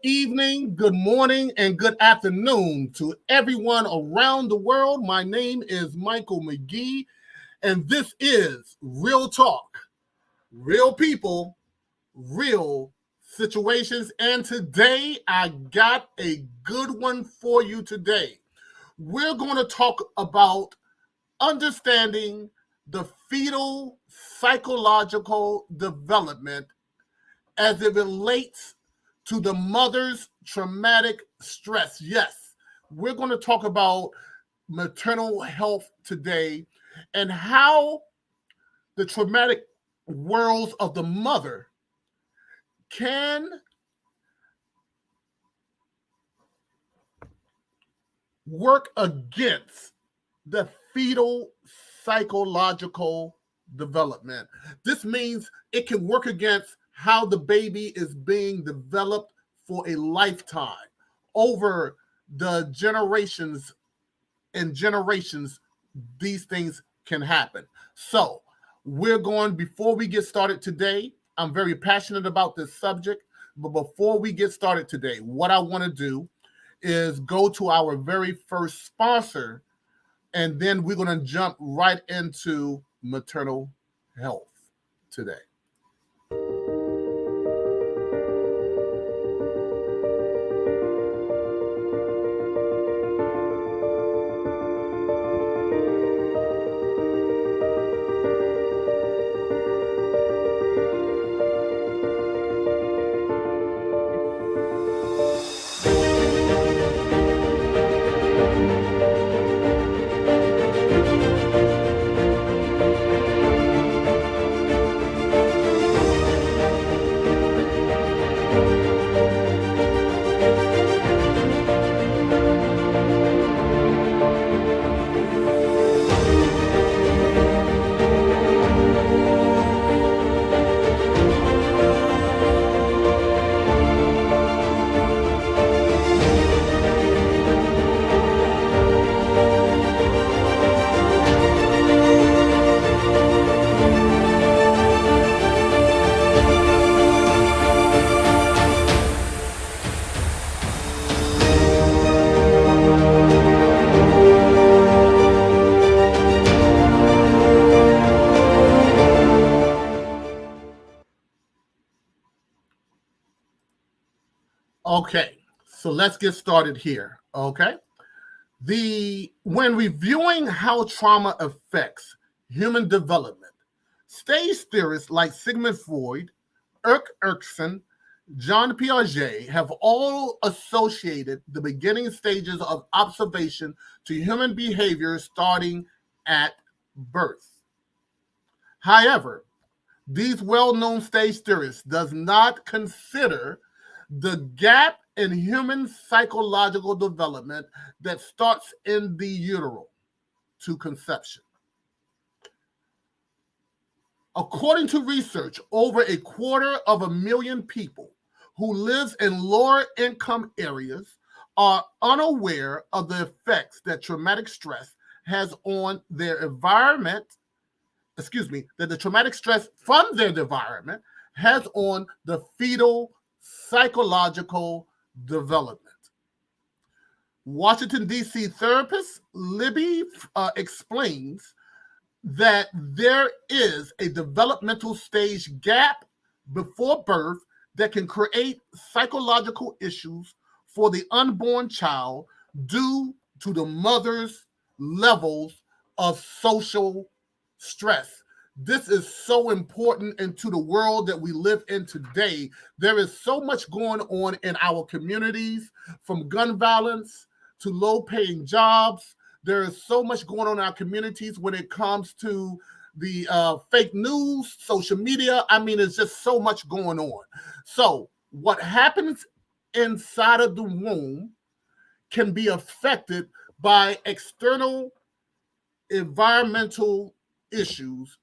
evening, good morning, and good afternoon to everyone around the world. My name is Michael McGee, and this is Real Talk, Real People, Real Situations. And today I got a good one for you today. We're going to talk about understanding the fetal psychological development as it relates to the mother's traumatic stress. Yes, we're going to talk about maternal health today and how the traumatic worlds of the mother can work against the fetal psychological development. This means it can work against how the baby is being developed for a lifetime over the generations and generations. These things can happen. So before we get started today, I'm very passionate about this subject, but before we get started today, what I want to do is go to our very first sponsor, and then we're going to jump right into maternal health today. Okay, so let's get started here. Okay, when reviewing how trauma affects human development, stage theorists like Sigmund Freud, Erikson, John Piaget have all associated the beginning stages of observation to human behavior starting at birth. However, these well-known stage theorists does not consider the gap in human psychological development that starts in the utero to conception. According to research, over 250,000 people who live in lower income areas are unaware of the effects that traumatic stress has on their environment. That the traumatic stress from their environment has on the fetal psychological development. Washington, D.C. therapist Libby explains that there is a developmental stage gap before birth that can create psychological issues for the unborn child due to the mother's levels of social stress. This is so important into the world that we live in today. There is so much going on in our communities, from gun violence to low-paying jobs. There is so much going on in our communities when it comes to the fake news, social media. I mean, there's just so much going on. So what happens inside of the womb can be affected by external environmental issues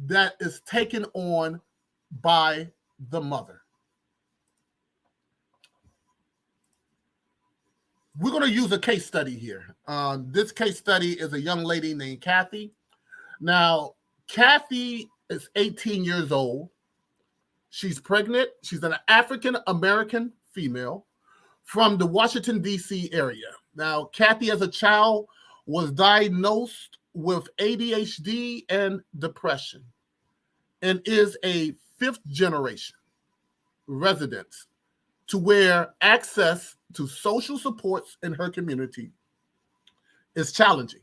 that is taken on by the mother. We're going to use a case study here. This case study is a young lady named Kathy. Now, Kathy is 18 years old. She's pregnant. She's an African American female from the Washington, D.C. area. Now, Kathy, as a child, was diagnosed with ADHD and depression and is a fifth generation resident to where access to social supports in her community is challenging.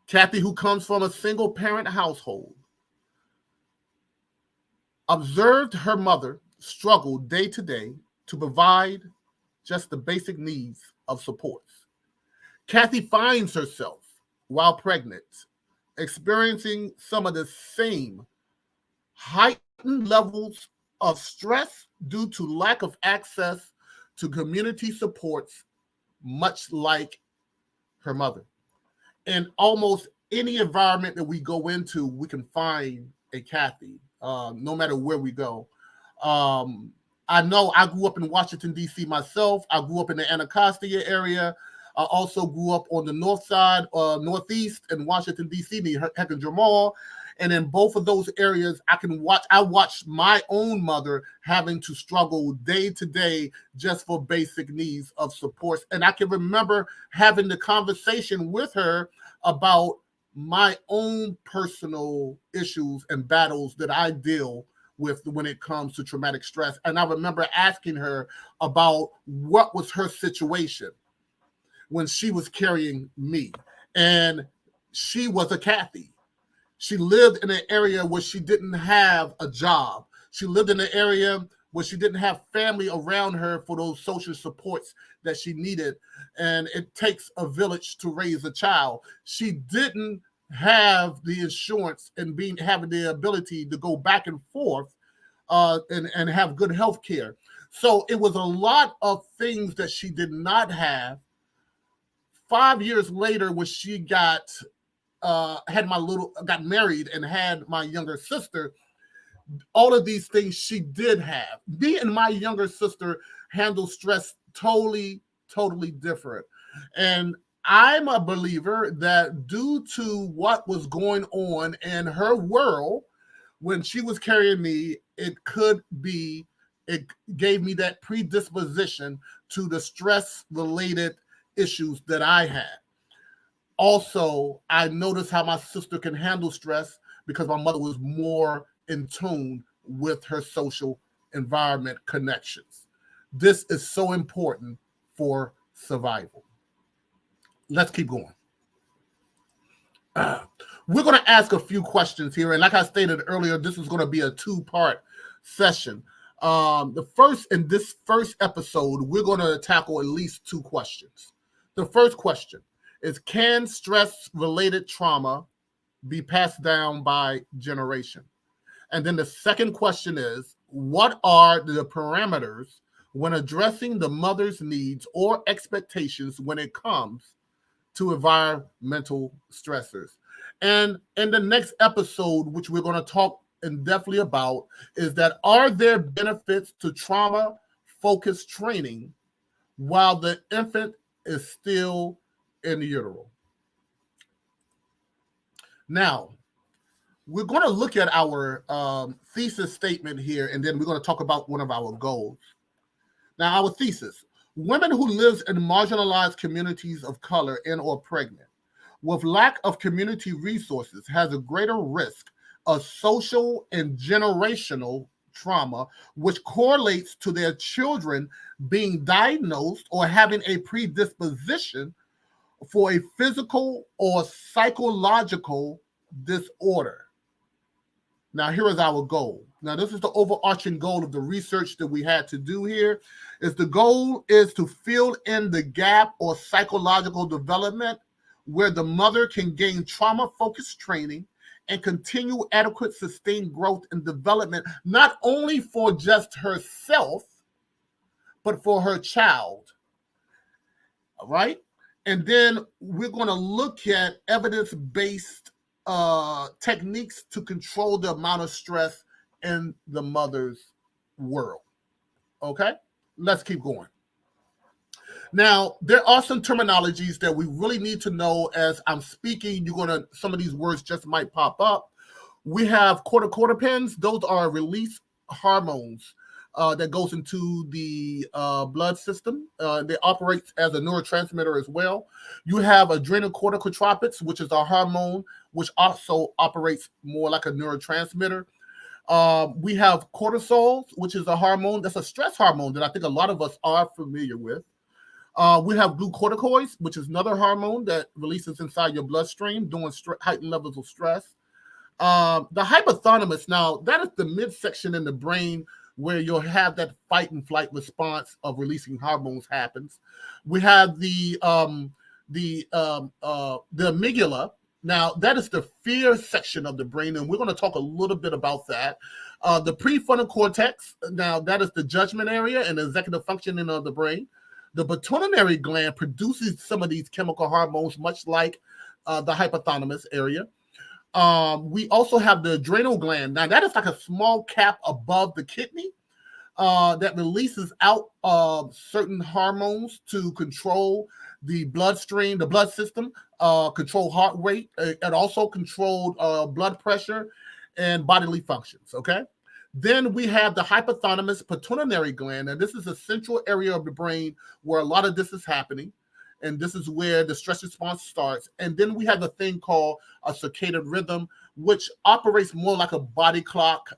Kathy, who comes from a single parent household, observed her mother struggle day to day to provide just the basic needs of supports. Kathy finds herself, while pregnant, experiencing some of the same heightened levels of stress due to lack of access to community supports, much like her mother. In almost any environment that we go into, we can find a Kathy, no matter where we go. I know I grew up in Washington, D.C. myself. I grew up in the Anacostia area. I also grew up on the north side, northeast in Washington, D.C., near Heckinger Mall. And in both of those areas, I watched my own mother having to struggle day to day just for basic needs of supports. And I can remember having the conversation with her about my own personal issues and battles that I deal with when it comes to traumatic stress. And I remember asking her about what was her situation when she was carrying me. And she was a Kathy. She lived in an area where she didn't have a job. She lived in an area where she didn't have family around her for those social supports that she needed. And it takes a village to raise a child. She didn't have the insurance and having the ability to go back and forth and have good health care. So it was a lot of things that she did not have. 5 years later, when she got married and had my younger sister, all of these things she did have. Me and my younger sister handle stress totally different. And I'm a believer that due to what was going on in her world when she was carrying me, it gave me that predisposition to the stress-related issues that I had. Also, I noticed how my sister can handle stress because my mother was more in tune with her social environment connections. This is so important for survival. Let's keep going. We're going to ask a few questions here. And like I stated earlier, this is going to be a two-part session. In this first episode, we're going to tackle at least two questions. The first question is, can stress-related trauma be passed down by generation? And then the second question is, what are the parameters when addressing the mother's needs or expectations when it comes to environmental stressors? And in the next episode, which we're going to talk in depthly about, is that are there benefits to trauma-focused training while the infant is still in the utero? Now, we're going to look at our thesis statement here, and then we're going to talk about one of our goals. Now, our thesis: women who live in marginalized communities of color and or pregnant with lack of community resources has a greater risk of social and generational trauma, which correlates to their children being diagnosed or having a predisposition for a physical or psychological disorder. Now, here is our goal. Now, this is the overarching goal of the research that we had to do here. The goal is to fill in the gap or psychological development where the mother can gain trauma-focused training and continue adequate sustained growth and development, not only for just herself, but for her child. All right? And then we're going to look at evidence-based techniques to control the amount of stress in the mother's world. Okay? Let's keep going. Now, there are some terminologies that we really need to know as I'm speaking. Some of these words just might pop up. We have corticotropins. Those are release hormones that goes into the blood system. They operate as a neurotransmitter as well. You have adrenocorticotropics, which is a hormone which also operates more like a neurotransmitter. We have cortisol, which is a hormone that's a stress hormone that I think a lot of us are familiar with. We have glucocorticoids, which is another hormone that releases inside your bloodstream during heightened levels of stress. The hypothalamus, now that is the midsection in the brain where you'll have that fight and flight response of releasing hormones happens. We have the amygdala. Now that is the fear section of the brain, and we're going to talk a little bit about that. The prefrontal cortex. Now that is the judgment area and executive functioning of the brain. The pituitary gland produces some of these chemical hormones, much like the hypothalamus area. We also have the adrenal gland. Now, that is like a small cap above the kidney that releases out certain hormones to control the bloodstream, the blood system, control heart rate, and also control blood pressure and bodily functions, okay? Then we have the hypothalamus pituitary gland, and this is a central area of the brain where a lot of this is happening. And this is where the stress response starts. And then we have a thing called a circadian rhythm, which operates more like a body clock.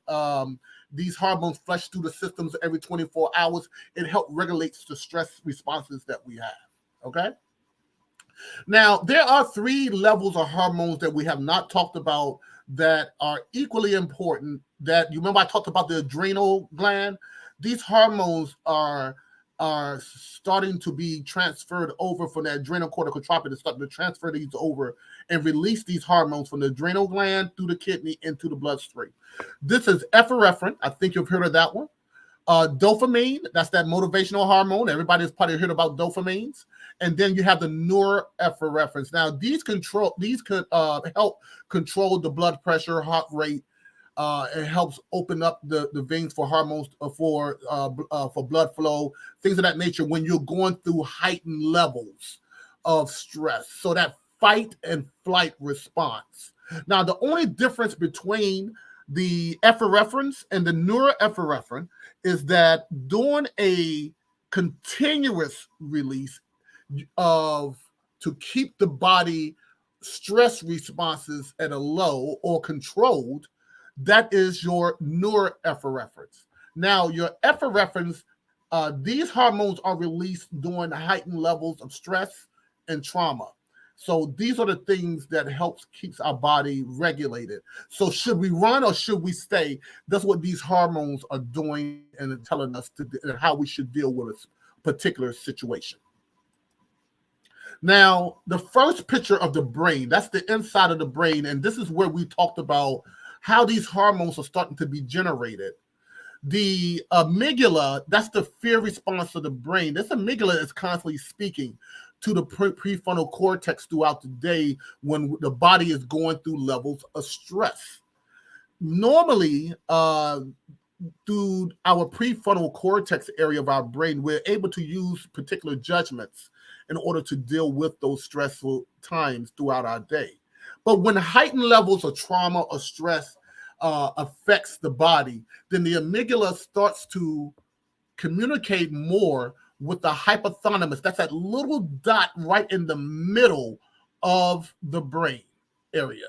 These hormones flush through the systems every 24 hours. It helps regulate the stress responses that we have, okay? Now, there are 3 levels of hormones that we have not talked about that are equally important. That, you remember I talked about the adrenal gland? These hormones are starting to be transferred over from the adrenocorticotropic. It's starting to transfer these over and release these hormones from the adrenal gland through the kidney into the bloodstream. This is epinephrine. I think you've heard of that one. Dopamine, that's that motivational hormone. Everybody's probably heard about dopamines. And then you have the norepinephrine. Now, these could help control the blood pressure, heart rate. It helps open up the veins for hormones, for blood flow, things of that nature when you're going through heightened levels of stress. So that fight and flight response. Now, the only difference between the epinephrine and the norepinephrine is that during a continuous release to keep the body stress responses at a low or controlled, that is your norepinephrine. Now, your epinephrine, these hormones are released during heightened levels of stress and trauma. So these are the things that helps keeps our body regulated. So should we run or should we stay? That's what these hormones are doing and telling us how we should deal with a particular situation. Now, the first picture of the brain, that's the inside of the brain, and this is where we talked about how these hormones are starting to be generated. The amygdala, that's the fear response of the brain. This amygdala is constantly speaking to the prefrontal cortex throughout the day when the body is going through levels of stress. Normally, through our prefrontal cortex area of our brain, we're able to use particular judgments in order to deal with those stressful times throughout our day. But when heightened levels of trauma or stress affects the body, then the amygdala starts to communicate more with the hypothalamus. That's that little dot right in the middle of the brain area.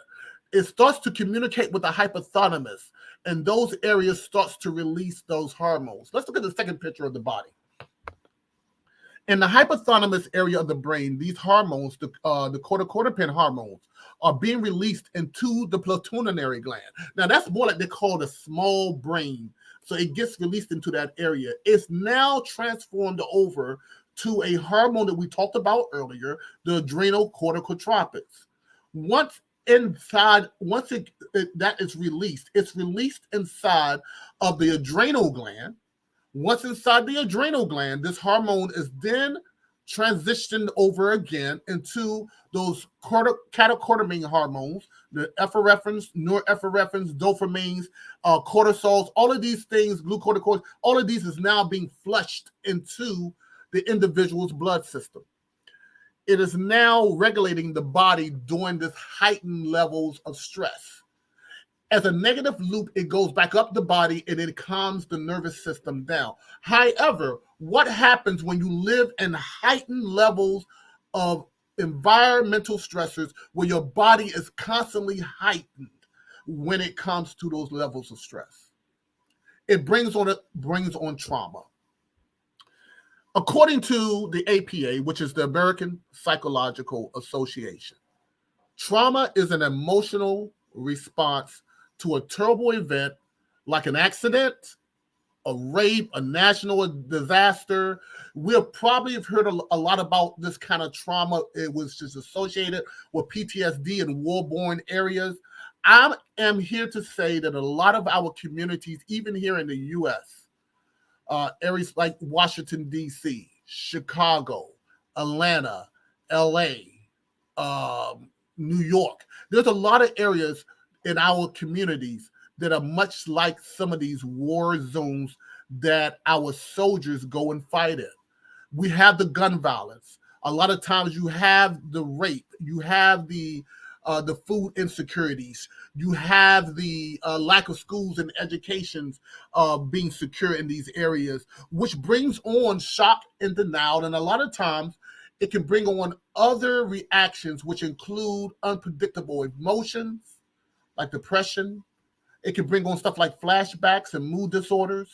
It starts to communicate with the hypothalamus, and those areas starts to release those hormones. Let's look at the second picture of the body. In the hypothalamus area of the brain, these hormones, the corticotropin hormones, are being released into the pituitary gland. Now, that's more like they call the small brain. So it gets released into that area. It's now transformed over to a hormone that we talked about earlier, the adrenocorticotropics. Once that is released, it's released inside of the adrenal gland. Once inside the adrenal gland, this hormone is then transitioned over again into those catecholamine hormones, the epinephrine, norepinephrine, dopamines, cortisols, all of these things, glucocorticoids, all of these is now being flushed into the individual's blood system. It is now regulating the body during this heightened levels of stress. As a negative loop, it goes back up the body and it calms the nervous system down. However, what happens when you live in heightened levels of environmental stressors where your body is constantly heightened when it comes to those levels of stress? It brings on trauma. According to the APA, which is the American Psychological Association, trauma is an emotional response to a terrible event like an accident, a rape, a national disaster. We'll probably have heard a lot about this kind of trauma. It was just associated with PTSD in war-borne areas. I am here to say that a lot of our communities, even here in the U.S., areas like Washington, D.C., Chicago, Atlanta, L.A., New York. There's a lot of areas in our communities that are much like some of these war zones that our soldiers go and fight in. We have the gun violence. A lot of times you have the rape, you have the food insecurities, you have the lack of schools and educations being secure in these areas, which brings on shock and denial. And a lot of times it can bring on other reactions, which include unpredictable emotions like depression. It can bring on stuff like flashbacks and mood disorders.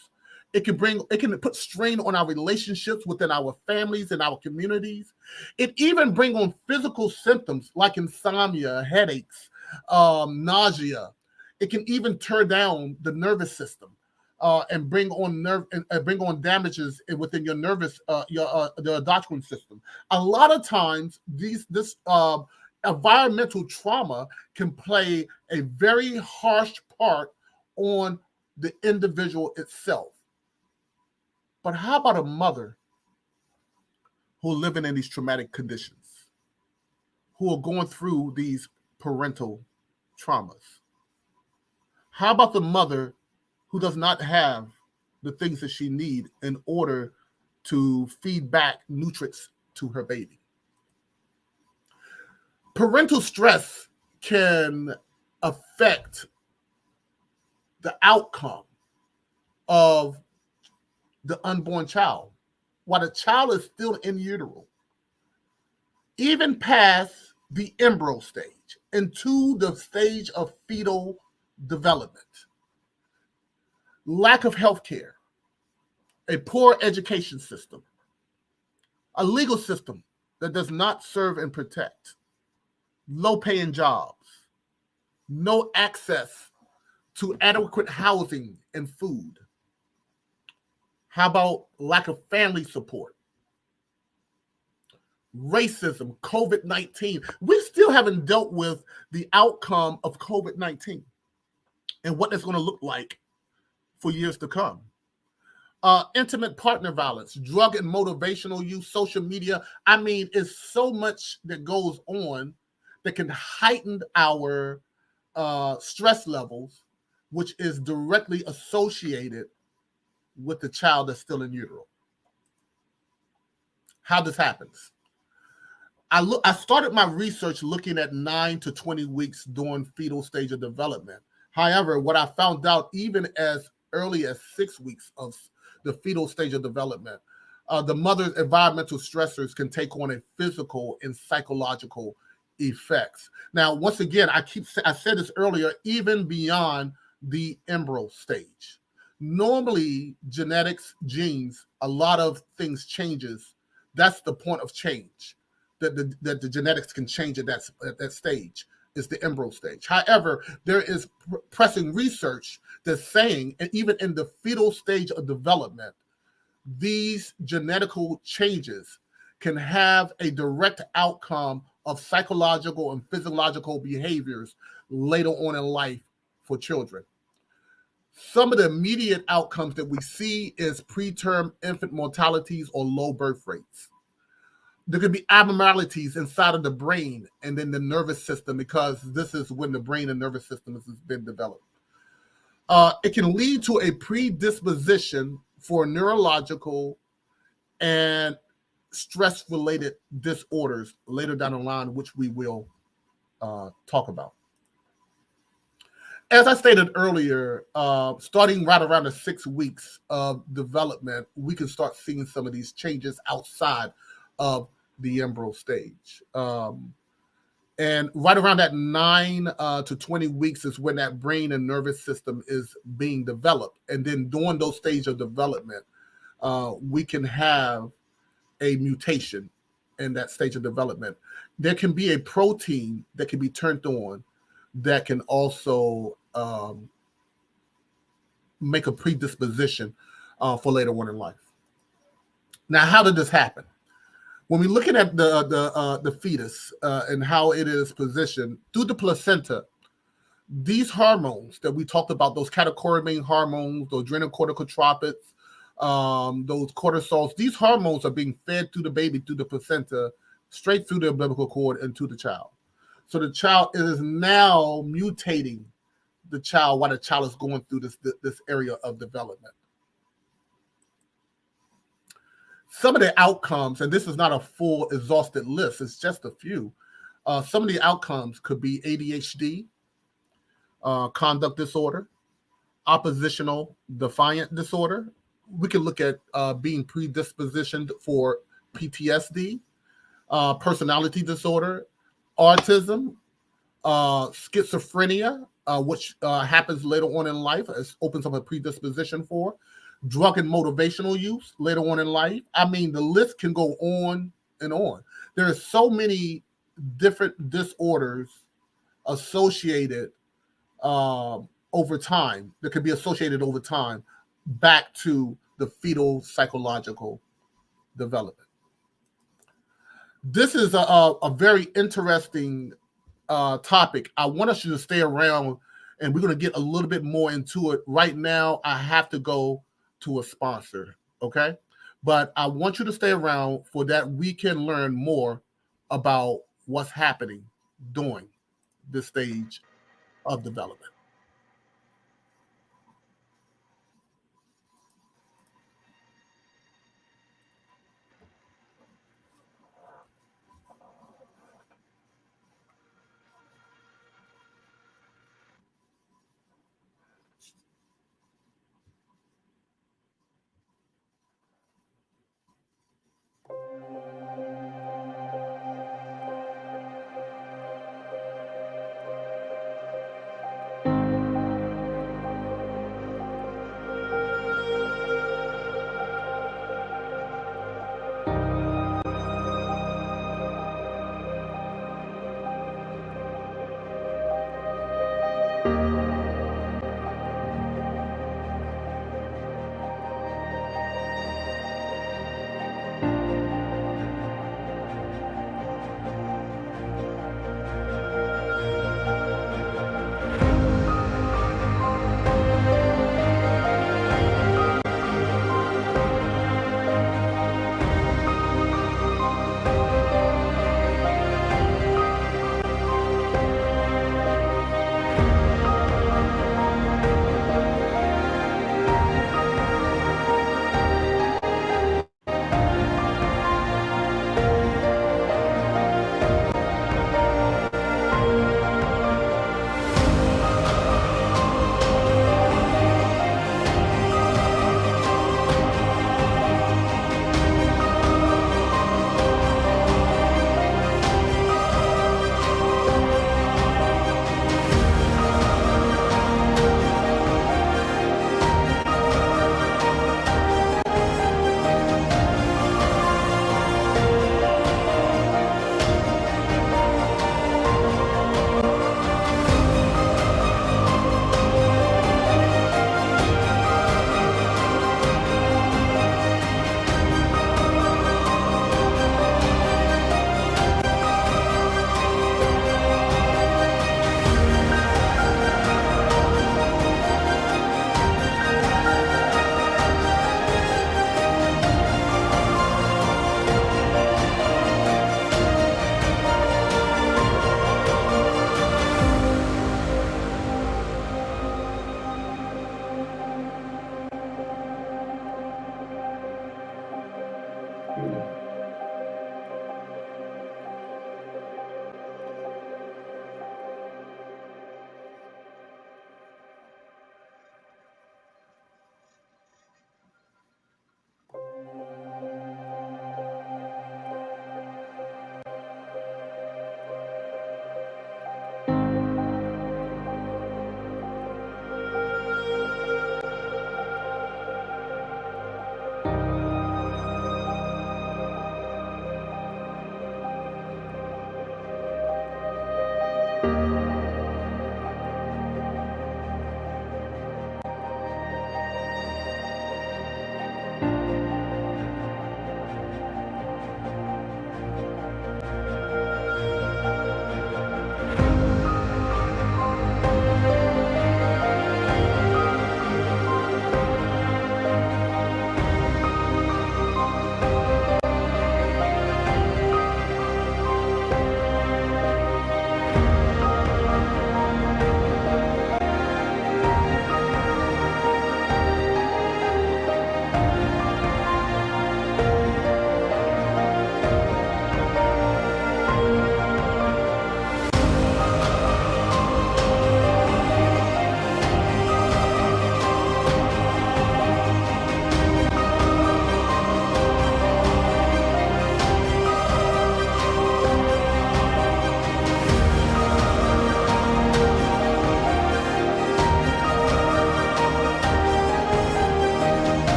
It can put strain on our relationships within our families and our communities. It even bring on physical symptoms like insomnia, headaches, nausea. It can even tear down the nervous system and bring on damages within your nervous the endocrine system. A lot of times, this environmental trauma can play a very harsh part on the individual itself. But how about a mother who are living in these traumatic conditions, who are going through these parental traumas? How about the mother who does not have the things that she needs in order to feed back nutrients to her baby? Parental stress can affect the outcome of the unborn child while the child is still in utero, even past the embryo stage into the stage of fetal development. Lack of health care, a poor education system, a legal system that does not serve and protect, low paying jobs, no access to adequate housing and food. How about lack of family support? Racism, COVID-19. We still haven't dealt with the outcome of COVID-19 and what it's going to look like for years to come. Intimate partner violence, drug and motivational use, social media. I mean, it's so much that goes on that can heighten our stress levels, which is directly associated with the child that's still in utero. How this happens. I started my research looking at 9 to 20 weeks during fetal stage of development. However, what I found out, even as early as 6 weeks of the fetal stage of development, the mother's environmental stressors can take on a physical and psychological effects. Now, once again, I said this earlier, even beyond the embryo stage. Normally, genetics, genes, a lot of things changes. That's the point of change, that the genetics can change at that stage, is the embryo stage. However, there is pressing research that's saying, and even in the fetal stage of development, these genetical changes can have a direct outcome of psychological and physiological behaviors later on in life for children. Some of the immediate outcomes that we see is preterm infant mortalities or low birth rates. There could be abnormalities inside of the brain and then the nervous system, because this is when the brain and nervous system has been developed. It can lead to a predisposition for neurological and stress-related disorders later down the line, which we will talk about. As I stated earlier, starting right around the 6 weeks of development, we can start seeing some of these changes outside of the embryo stage. And right around that 9 to 20 weeks is when that brain and nervous system is being developed. And then during those stages of development, we can have a mutation in that stage of development. There can be a protein that can be turned on that can also make a predisposition for later on in life. Now, how did this happen? When we're looking at the fetus and how it is positioned through the placenta, these hormones that we talked about, those catecholamine hormones, those adrenocorticotropics, those cortisols, these hormones are being fed through the baby, through the placenta, straight through the umbilical cord and to the child. So the child is now mutating the child while the child is going through this area of development. Some of the outcomes, and this is not a full exhausted list, it's just a few. Some of the outcomes could be ADHD, conduct disorder, oppositional defiant disorder. We can look at being predispositioned for PTSD, personality disorder, autism, schizophrenia, which happens later on in life, it opens up a predisposition for drug and motivational use later on in life. I mean, the list can go on and on. There are so many different disorders associated over time that could be associated over time back to the fetal psychological development. This is a very interesting topic. I want us to stay around and we're going to get a little bit more into it. Right now, I have to go to a sponsor, okay? But I want you to stay around for that. We can learn more about what's happening during this stage of development.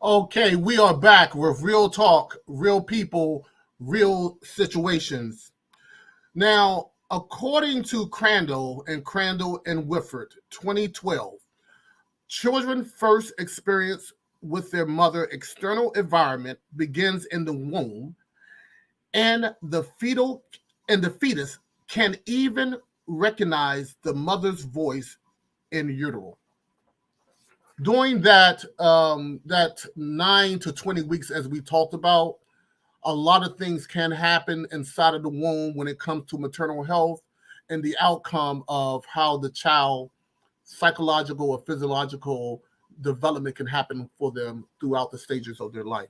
Okay, we are back with real talk, real people, real situations. Now, according to Crandall and Whifford, 2012, children first experience with their mother external environment begins in the womb, and the fetus can even recognize the mother's voice in utero. During that 9 to 20 weeks, as we talked about, a lot of things can happen inside of the womb when it comes to maternal health and the outcome of how the child psychological or physiological development can happen for them throughout the stages of their life.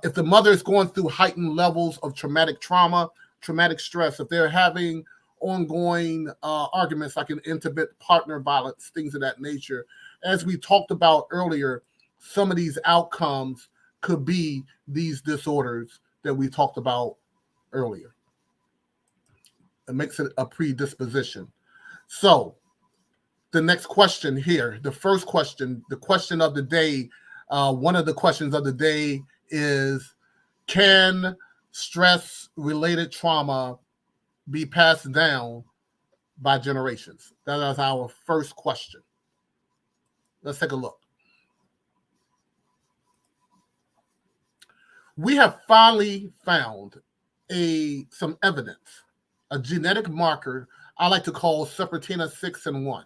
If the mother is going through heightened levels of traumatic trauma, traumatic stress, if they're having ongoing arguments like an intimate partner violence, things of that nature, as we talked about earlier, some of these outcomes could be these disorders that we talked about earlier. It makes it a predisposition. So, the next question here, the first question, the question of the day, one of the questions of the day is, can stress-related trauma be passed down by generations? That is our first question. Let's take a look. We have finally found some evidence, a genetic marker I like to call Serpentina 6 and 1.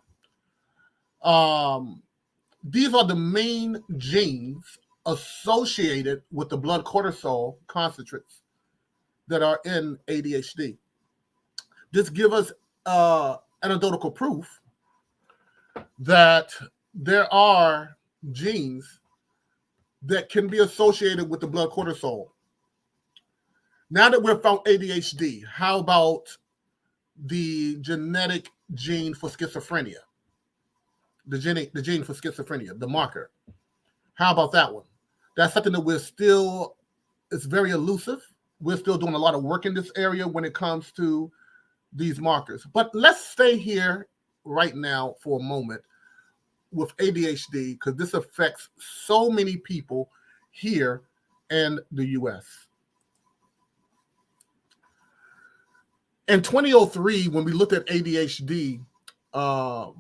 These are the main genes associated with the blood cortisol concentrates that are in ADHD. This gives us anecdotal proof that there are genes that can be associated with the blood cortisol. Now that we've found ADHD, how about the genetic gene for schizophrenia? The gene for schizophrenia, the marker. How about that one? That's something that it's very elusive. We're still doing a lot of work in this area when it comes to these markers. But let's stay here right now for a moment with ADHD, because this affects so many people here in the U.S. In 2003, when we looked at ADHD, about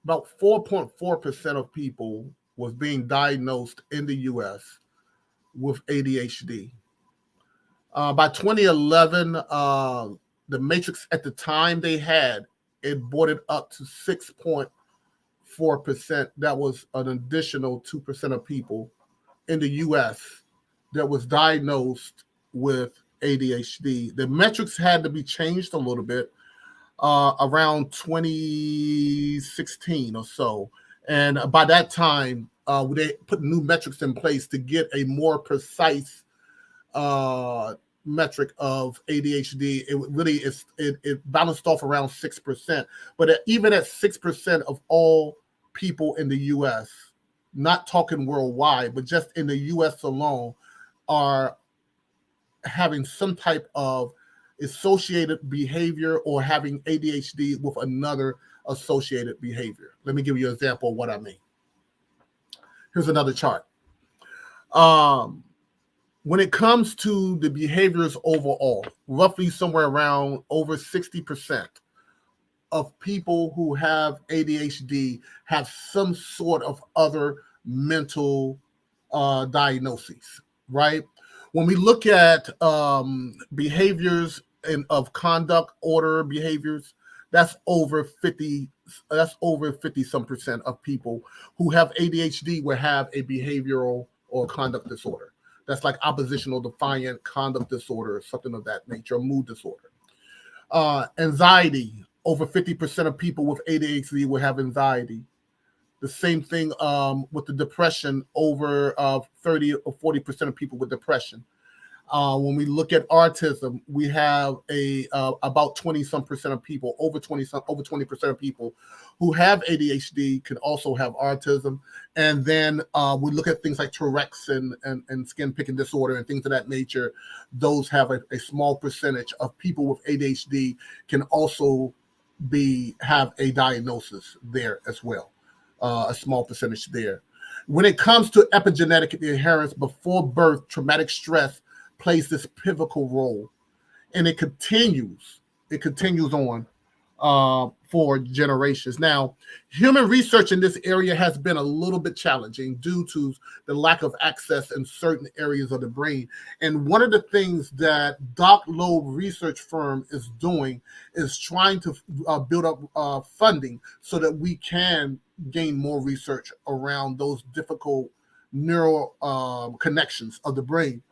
4.4% of people was being diagnosed in the U.S. with ADHD. By 2011, the matrix at the time they had, it brought it up to 6.4%. That was an additional 2% of people in the U.S. that was diagnosed with ADHD. The metrics had to be changed a little bit around 2016 or so. And by that time, they put new metrics in place to get a more precise metric of ADHD. It really it balanced off around 6%. But even at 6% of all people in the U.S., not talking worldwide, but just in the U.S. alone, are having some type of associated behavior or having ADHD with another associated behavior. Let me give you an example of what I mean. Here's another chart. When it comes to the behaviors overall, roughly somewhere around over 60% of people who have ADHD have some sort of other mental diagnoses, right? When we look at behaviors of conduct order behaviors, that's over 50 some percent of people who have ADHD will have a behavioral or conduct disorder. That's like oppositional defiant conduct disorder or something of that nature, mood disorder. Anxiety, over 50% of people with ADHD will have anxiety. The same thing with the depression, over 30 or 40% of people with depression. When we look at autism, we have about 20% of people, over 20% of people who have ADHD can also have autism. And then we look at things like Tourette's and skin picking disorder and things of that nature. Those have a small percentage of people with ADHD can also have a diagnosis there as well. A small percentage there. When it comes to epigenetic inheritance before birth, traumatic stress plays this pivotal role, and it continues. It continues on for generations. Now, human research in this area has been a little bit challenging due to the lack of access in certain areas of the brain. And one of the things that Doc Loeb Research Firm is doing is trying to build up funding so that we can gain more research around those difficult neural connections of the brain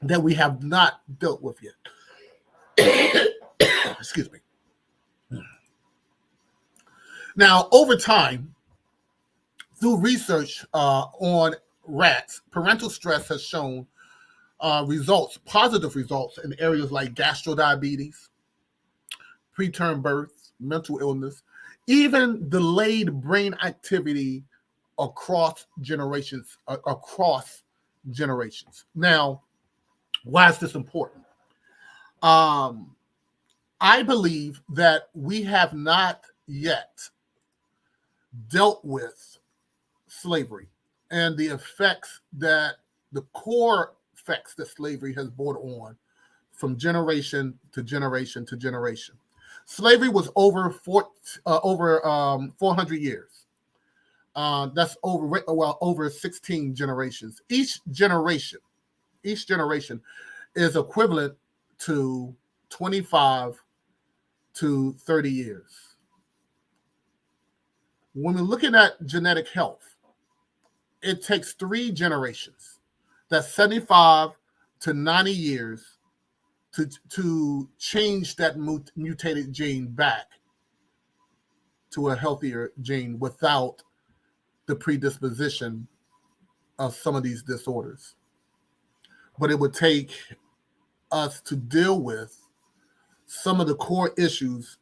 that we have not dealt with yet. Excuse me. Now, over time, through research on rats, parental stress has shown positive results in areas like gastrodiabetes, preterm birth, mental illness, even delayed brain activity across generations. Now, why is this important? I believe that we have not yet dealt with slavery and the effects that the core effects that slavery has brought on from generation to generation to generation. Slavery was over 400 years. That's over 16 generations. Each generation is equivalent to 25 to 30 years. When we're looking at genetic health, it takes 3 generations. That's 75 to 90 years to change that mutated gene back to a healthier gene without the predisposition of some of these disorders. But it would take us to deal with some of the core issues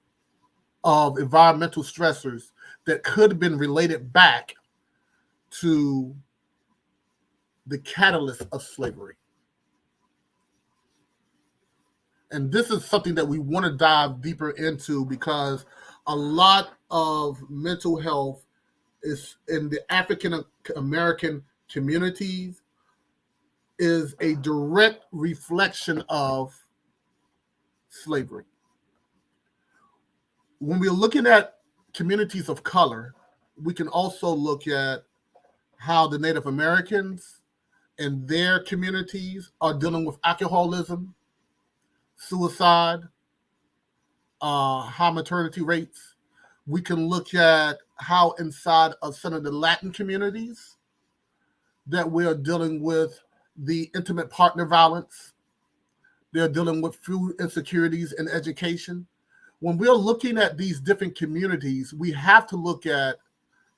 of environmental stressors that could have been related back to the catalyst of slavery. And this is something that we want to dive deeper into because a lot of mental health is in the African American communities is a direct reflection of slavery. When we're looking at communities of color, we can also look at how the Native Americans and their communities are dealing with alcoholism, suicide, high maternity rates. We can look at how inside of some of the Latin communities that we are dealing with the intimate partner violence. They're dealing with food insecurities and education. When we're looking at these different communities, we have to look at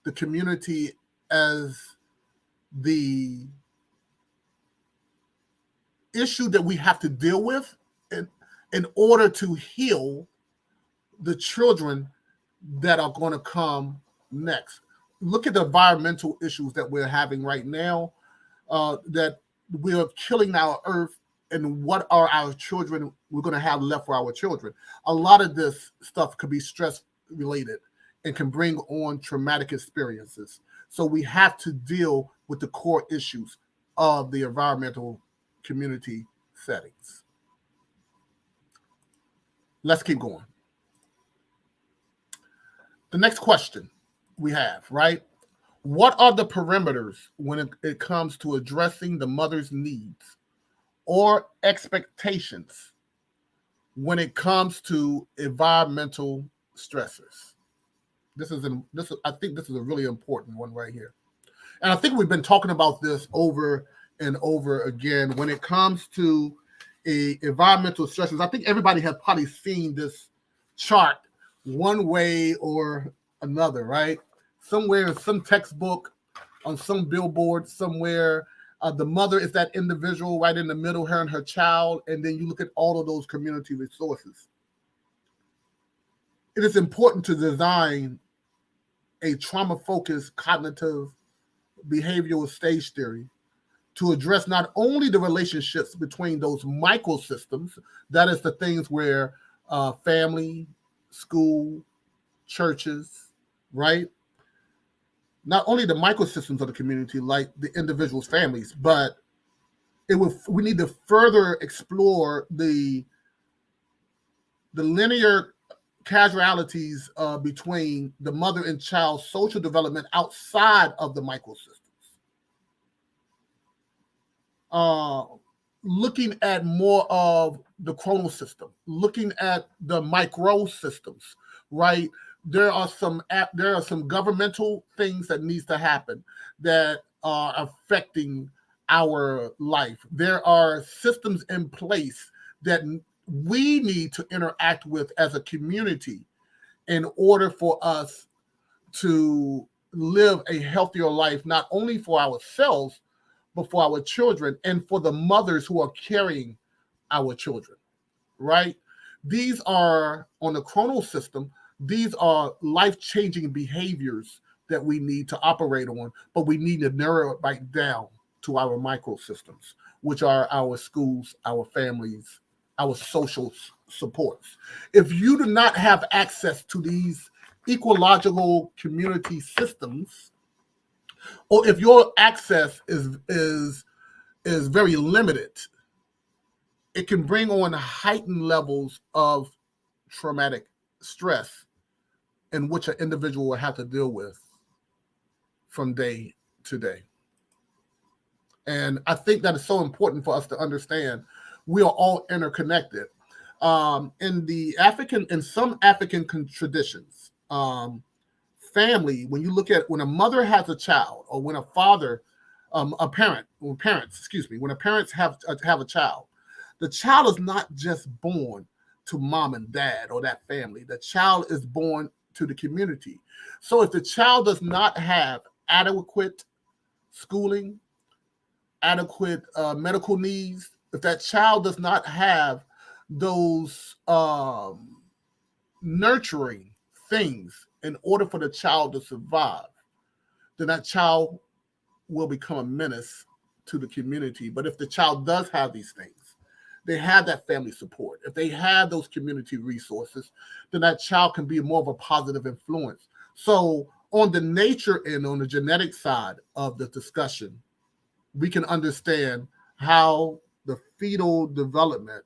the community as the issue that we have to deal with in order to heal the children that are going to come next. Look at the environmental issues that we're having right now, that we're killing our earth, and what are our children we're going to have left for our children. A lot of this stuff could be stress related and can bring on traumatic experiences. So we have to deal with the core issues of the environmental community settings. Let's keep going. The next question we have, right? What are the perimeters when it comes to addressing the mother's needs or expectations when it comes to environmental stressors? I think this is a really important one right here. And I think we've been talking about this over and over again when it comes to environmental stressors. I think everybody has probably seen this chart one way or another, right? Somewhere in some textbook, on some billboard somewhere, the mother is that individual right in the middle, her and her child, and then you look at all of those community resources. It is important to design a trauma-focused cognitive behavioral stage theory to address not only the relationships between those microsystems, that is the things where family, school, churches, right? not only the microsystems of the community, like the individual's families, but we need to further explore the linear casualties between the mother and child social development outside of the microsystems. Uh, Looking at more of the chronal system, looking at the microsystems, right? There are some governmental things that needs to happen that are affecting our life. There are systems in place that we need to interact with as a community in order for us to live a healthier life, not only for ourselves, but for our children and for the mothers who are carrying our children, right? These are on the chronal system, these are life-changing behaviors that we need to operate on, but we need to narrow it back down to our microsystems, which are our schools, our families, our social supports. If you do not have access to these ecological community systems, or if your access is very limited, it can bring on heightened levels of traumatic stress in which an individual will have to deal with from day to day. And I think that is so important for us to understand. We are all interconnected. In some African traditions, family, when you look at when a mother has a child, or when a father, a parent, when parents, excuse me, when a parents have a child, the child is not just born to mom and dad or that family. The child is born to the community. So if the child does not have adequate schooling, adequate medical needs, if that child does not have those nurturing things in order for the child to survive, then that child will become a menace to the community. But if the child does have these things, they have that family support, if they have those community resources, then that child can be more of a positive influence. So on the nature and on the genetic side of the discussion, we can understand how the fetal development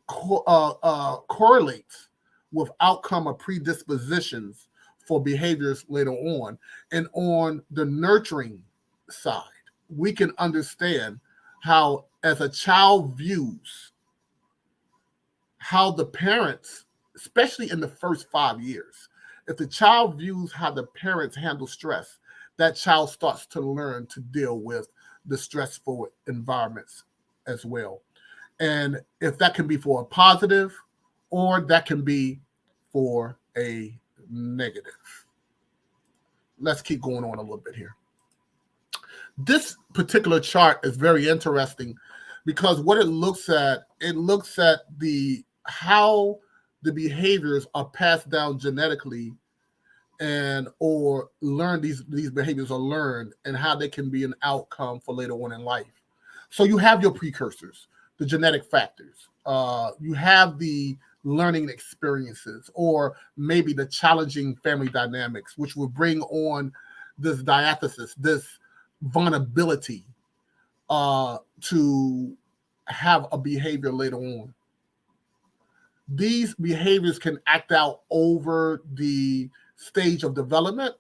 correlates with outcome of predispositions for behaviors later on. And on the nurturing side, we can understand how, as a child views how the parents, especially in the first 5 years, if the child views how the parents handle stress, that child starts to learn to deal with the stressful environments as well. And if that can be for a positive, or that can be for a negative. Let's keep going on a little bit here. This particular chart is very interesting because what it looks at the how the behaviors are passed down genetically, and or learn these behaviors are learned, and how they can be an outcome for later on in life. So you have your precursors, the genetic factors. You have the learning experiences, or maybe the challenging family dynamics, which will bring on this diathesis, this vulnerability to have a behavior later on. These behaviors can act out over the stage of development,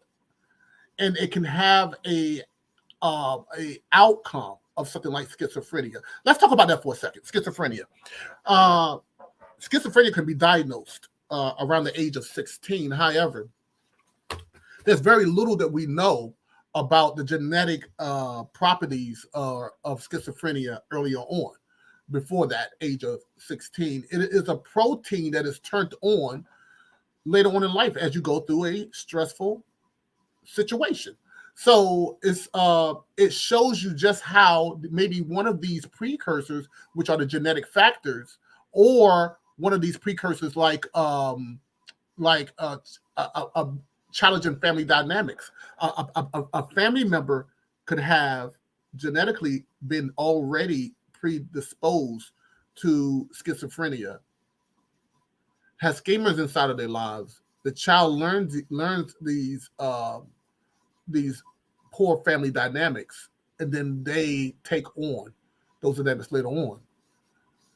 and it can have a outcome of something like schizophrenia. Let's talk about that for a second. Schizophrenia. Schizophrenia can be diagnosed around the age of 16. However, there's very little that we know about the genetic properties of schizophrenia earlier on, before that age of 16. It is a protein that is turned on later on in life as you go through a stressful situation. So it shows you just how maybe one of these precursors, which are the genetic factors, or one of these precursors like a challenging family dynamics. A family member could have genetically been already predisposed to schizophrenia, has schemers inside of their lives. The child learns these these poor family dynamics, and then they take on those dynamics later on.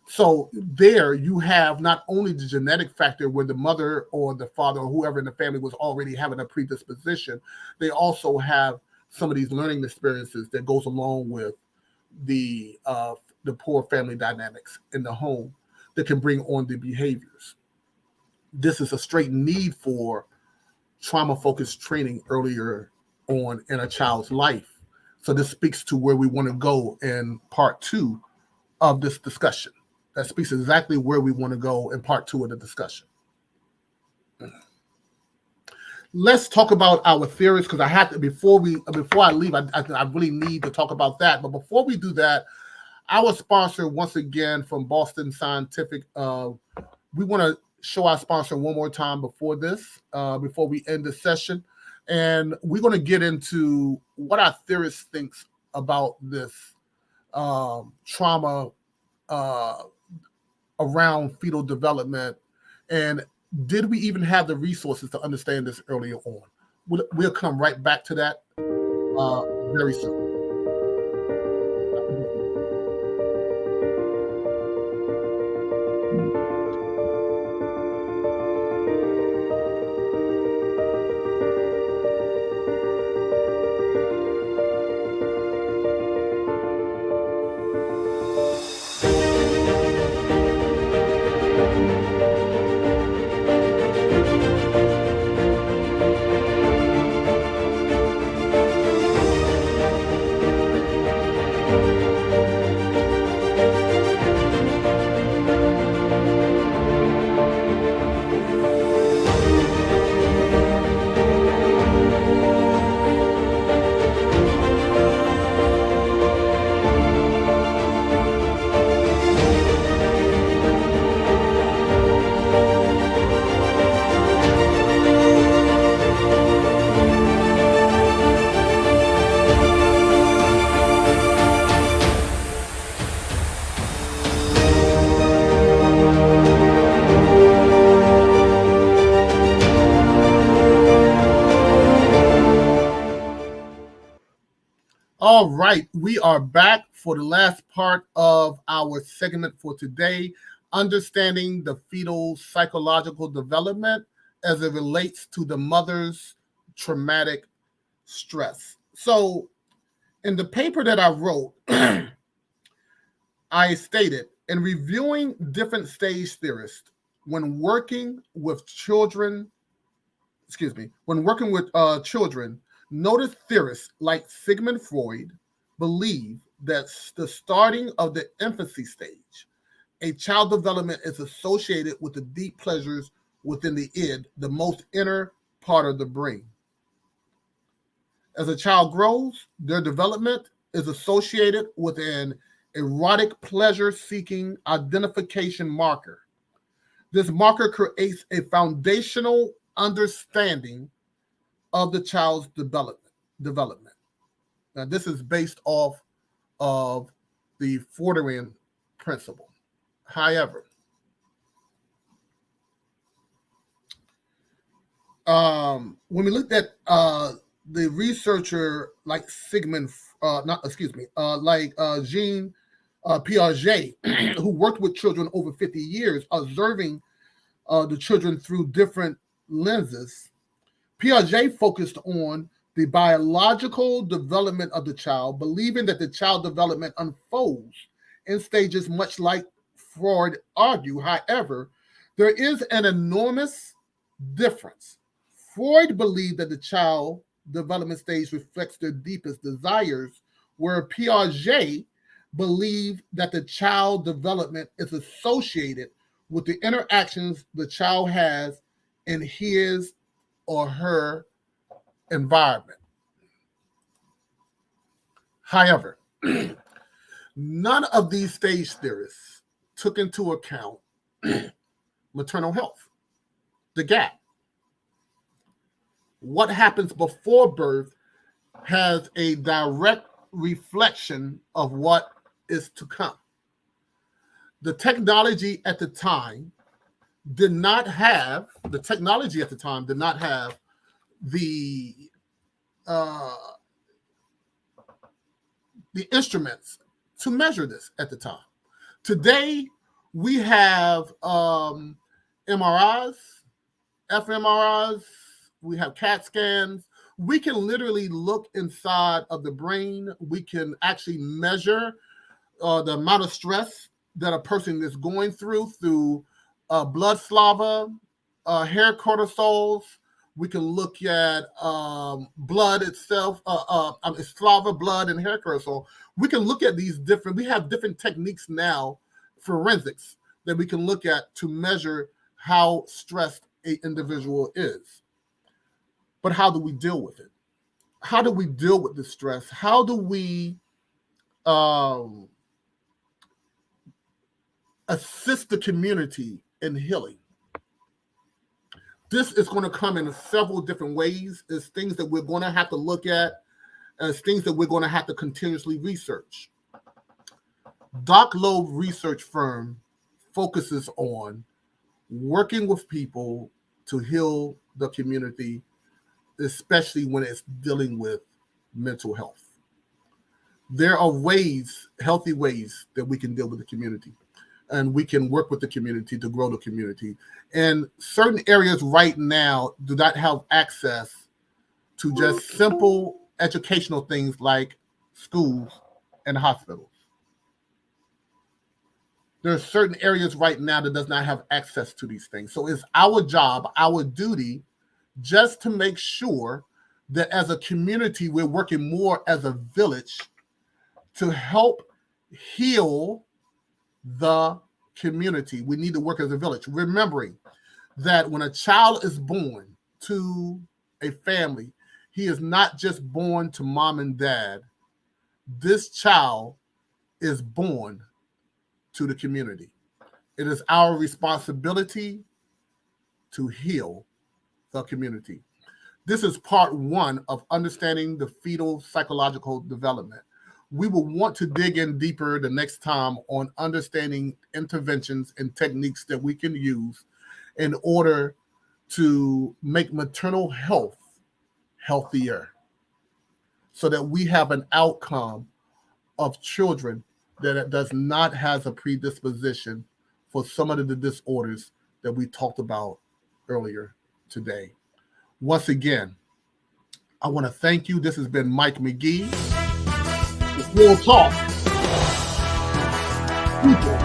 So there you have not only the genetic factor where the mother or the father or whoever in the family was already having a predisposition, they also have some of these learning experiences that goes along with the poor family dynamics in the home that can bring on the behaviors. This is a straight need for trauma-focused training earlier on in a child's life. So this speaks to where we want to go in part 2 of this discussion. That speaks exactly where we want to go in part 2 of the discussion. Let's talk about our theories, because I have to before I leave. I really need to talk about that. But before we do that, our sponsor once again from Boston Scientific. We want to show our sponsor one more time before we end the session, and we're going to get into what our theorist thinks about this trauma around fetal development, and did we even have the resources to understand this earlier on? We'll come right back to that very soon. All right, we are back for the last part of our segment for today, understanding the fetal psychological development as it relates to the mother's traumatic stress. So, in the paper that I wrote, I stated, in reviewing different stage theorists, when working with children, notice theorists like Sigmund Freud believe that the starting of the infancy stage, a child development is associated with the deep pleasures within the id, the most inner part of the brain. As a child grows, their development is associated with an erotic pleasure-seeking identification marker. This marker creates a foundational understanding of the child's development. Now, this is based off of the Freudian principle. However, when we looked at the researcher like Jean Piaget, who worked with children over 50 years, observing the children through different lenses, Piaget focused on the biological development of the child, believing that the child development unfolds in stages much like Freud argued. However, there is an enormous difference. Freud believed that the child development stage reflects their deepest desires, where Piaget believed that the child development is associated with the interactions the child has in his or her environment. However, none of these stage theorists took into account maternal health, the gap. What happens before birth has a direct reflection of what is to come. The technology at the time did not have the the instruments to measure this at the time. Today, we have MRIs, fMRIs, we have CAT scans. We can literally look inside of the brain. We can actually measure the amount of stress that a person is going through blood slava, hair cortisols. We can look at blood itself, slava, blood, and hair cortisol. We can look at these different, we have different techniques now, forensics, that we can look at to measure how stressed an individual is. But how do we deal with it? How do we deal with the stress? How do we assist the community in healing? This is going to come in several different ways. It's things that we're going to have to look at, as things that we're going to have to continuously research. Doc Loeb Research Firm focuses on working with people to heal the community, especially when it's dealing with mental health. There are ways, healthy ways, that we can deal with the community, and we can work with the community to grow the community. And certain areas right now do not have access to just simple educational things like schools and hospitals. There are certain areas right now that does not have access to these things. So it's our job, our duty, just to make sure that as a community, we're working more as a village to help heal the community. We need to work as a village, remembering that when a child is born to a family, he is not just born to mom and dad. This child is born to the community. It is our responsibility to heal the community. This is part one of understanding the fetal psychological development. We will want to dig in deeper the next time on understanding interventions and techniques that we can use in order to make maternal health healthier, so that we have an outcome of children that does not have a predisposition for some of the disorders that we talked about earlier today. Once again, I want to thank you. This has been Mike McGee. We'll talk. People.